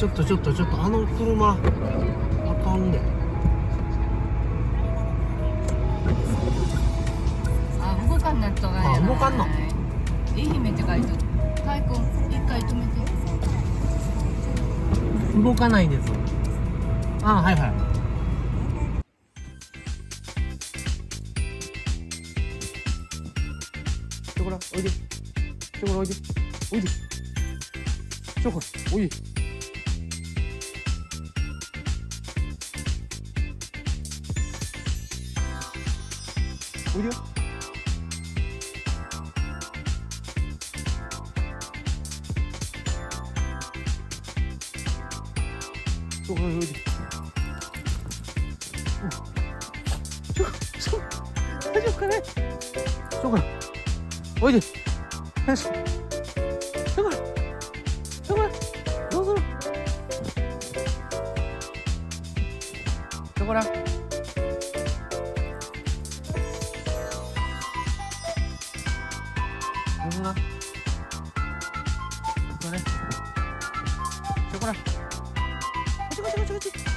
ちょっとあの車あかんで。あ、動かんなっとがや。あ、動かんの。愛媛って書いてる。太鼓一回止めて。動かないです。あ、はいはい。ショコラおいで。ショコラおいで。おいで。ショコラおいで。おいでよ。ショコラおいで。大丈夫かね。ショコラおいで。よし。ショコラどうする。ショコラどうするな。ショコラこっちこっちこっちこっち。